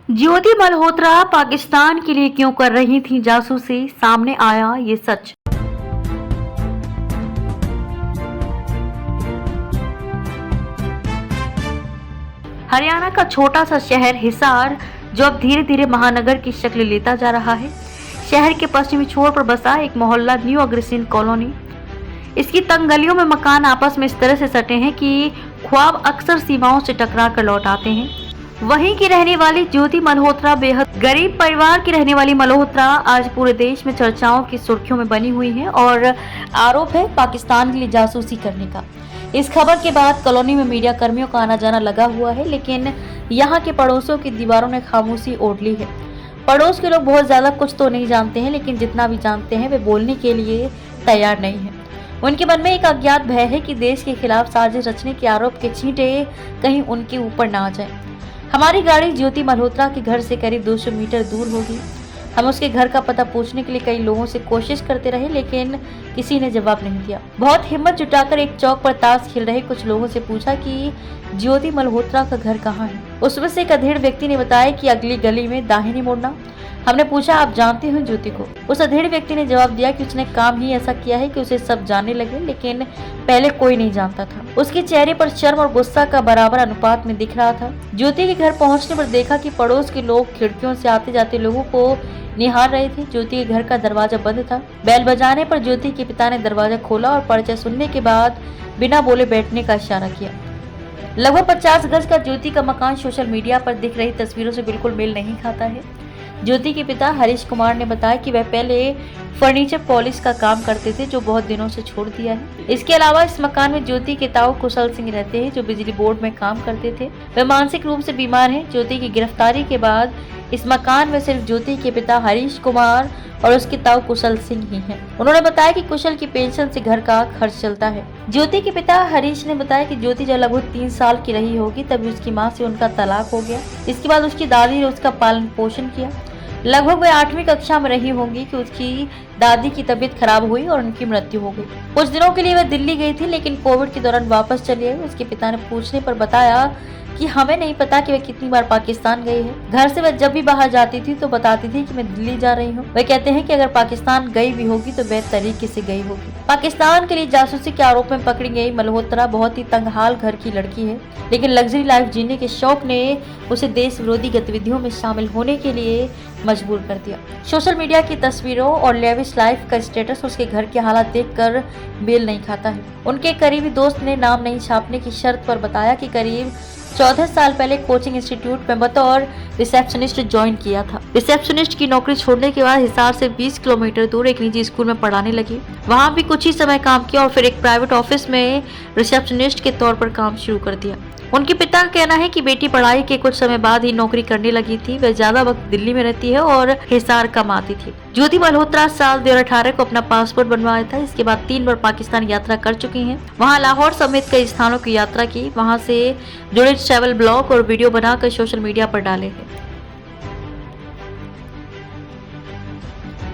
ज्योति मल्होत्रा पाकिस्तान के लिए क्यों कर रही थी जासूसी, सामने आया ये सच। हरियाणा का छोटा सा शहर हिसार, जो अब धीरे धीरे महानगर की शक्ल लेता जा रहा है। शहर के पश्चिमी छोर पर बसा एक मोहल्ला न्यू अग्रसेन कॉलोनी। इसकी तंग गलियों में मकान आपस में इस तरह से सटे हैं कि ख्वाब अक्सर सीमाओं से टकरा कर लौट आते हैं। वहीं की रहने वाली ज्योति मल्होत्रा बेहद गरीब परिवार की रहने वाली मल्होत्रा आज पूरे देश में चर्चाओं की सुर्खियों में बनी हुई है और आरोप है पाकिस्तान के लिए जासूसी करने का। इस खबर के बाद कॉलोनी में मीडिया कर्मियों का आना जाना लगा हुआ है, लेकिन यहाँ के पड़ोसियों की दीवारों ने खामोशी ओढ़ ली है। पड़ोस के लोग बहुत ज्यादा कुछ तो नहीं जानते हैं, लेकिन जितना भी जानते हैं वे बोलने के लिए तैयार नहीं है। उनके मन में एक अज्ञात भय है कि देश के खिलाफ साजिश रचने के आरोप के छींटे कहीं उनके ऊपर ना आ जाए। हमारी गाड़ी ज्योति मल्होत्रा के घर से करीब 200 मीटर दूर होगी। हम उसके घर का पता पूछने के लिए कई लोगों से कोशिश करते रहे, लेकिन किसी ने जवाब नहीं दिया। बहुत हिम्मत जुटाकर एक चौक पर ताश खेल रहे कुछ लोगों से पूछा कि ज्योति मल्होत्रा का घर कहाँ है। उसमें से एक अधेड़ व्यक्ति ने बताया कि अगली गली में दाहिनी मुड़ना। हमने पूछा, आप जानते हो ज्योति को? उस अधेड़ व्यक्ति ने जवाब दिया कि उसने काम ही ऐसा किया है कि उसे सब जानने लगे, लेकिन पहले कोई नहीं जानता था। उसके चेहरे पर शर्म और गुस्सा का बराबर अनुपात में दिख रहा था। ज्योति के घर पहुंचने पर देखा कि पड़ोस के लोग खिड़कियों से आते जाते लोगों को निहार रहे थे। ज्योति के घर का दरवाजा बंद था। बैल बजाने पर ज्योति के पिता ने दरवाजा खोला और परिचय सुनने के बाद बिना बोले बैठने का इशारा किया। लगभग 50 गज का ज्योति का मकान सोशल मीडिया पर दिख रही तस्वीरों से बिल्कुल मेल नहीं खाता है। ज्योति के पिता हरीश कुमार ने बताया कि वह पहले फर्नीचर पॉलिश का काम करते थे, जो बहुत दिनों से छोड़ दिया है। इसके अलावा इस मकान में ज्योति के ताऊ कुशल सिंह रहते हैं, जो बिजली बोर्ड में काम करते थे। वे मानसिक रूप से बीमार हैं। ज्योति की गिरफ्तारी के बाद इस मकान में सिर्फ ज्योति के पिता हरीश कुमार और उसके ताऊ कुशल सिंह ही हैं। उन्होंने बताया कि कुशल की पेंशन से घर का खर्च चलता है। ज्योति के पिता हरीश ने बताया कि ज्योति जब लगभग 3 साल की रही होगी तभी उसकी माँ से उनका तलाक हो गया। इसके बाद उसकी दादी ने उसका पालन पोषण किया। लगभग वह 8वीं कक्षा में रही होंगी कि उसकी दादी की तबीयत खराब हुई और उनकी मृत्यु हो गई। कुछ दिनों के लिए वह दिल्ली गई थी, लेकिन कोविड के दौरान वापस चली आई। उसके पिता ने पूछने पर बताया कि हमें नहीं पता कि वह कितनी बार पाकिस्तान गई है। घर से वह जब भी बाहर जाती थी तो बताती थी कि मैं दिल्ली जा रही हूँ। वह कहते हैं कि अगर पाकिस्तान गई भी होगी तो वह तरीके से गई होगी। पाकिस्तान के लिए जासूसी के आरोप में पकड़ी गई मल्होत्रा बहुत ही तंगहाल घर की लड़की है, लेकिन लग्जरी लाइफ जीने के शौक ने उसे देश विरोधी गतिविधियों में शामिल होने के लिए मजबूर कर दिया। सोशल मीडिया की तस्वीरों और लेविश लाइफ का स्टेटस उसके घर के हालात देखकर मेल नहीं खाता है। उनके करीबी दोस्त ने नाम नहीं छापने की शर्त पर बताया कि करीब 14 साल पहले कोचिंग इंस्टीट्यूट में बतौर रिसेप्शनिस्ट ज्वाइन किया था। रिसेप्शनिस्ट की नौकरी छोड़ने के बाद हिसार से 20 किलोमीटर दूर एक निजी स्कूल में पढ़ाने लगी। वहां भी कुछ ही समय काम किया और फिर एक प्राइवेट ऑफिस में रिसेप्शनिस्ट के तौर पर काम शुरू कर दिया। उनके पिता का कहना है कि बेटी पढ़ाई के कुछ समय बाद ही नौकरी करने लगी थी। वह ज्यादा वक्त दिल्ली में रहती है और हिसार कम आती थी। ज्योति मल्होत्रा साल 2018 को अपना पासपोर्ट बनवाया था। इसके बाद 3 बार पाकिस्तान यात्रा कर चुकी हैं। वहां लाहौर समेत कई स्थानों की यात्रा की। वहां से जुड़े ट्रैवल ब्लॉग और वीडियो बनाकर सोशल मीडिया पर डाले हैं।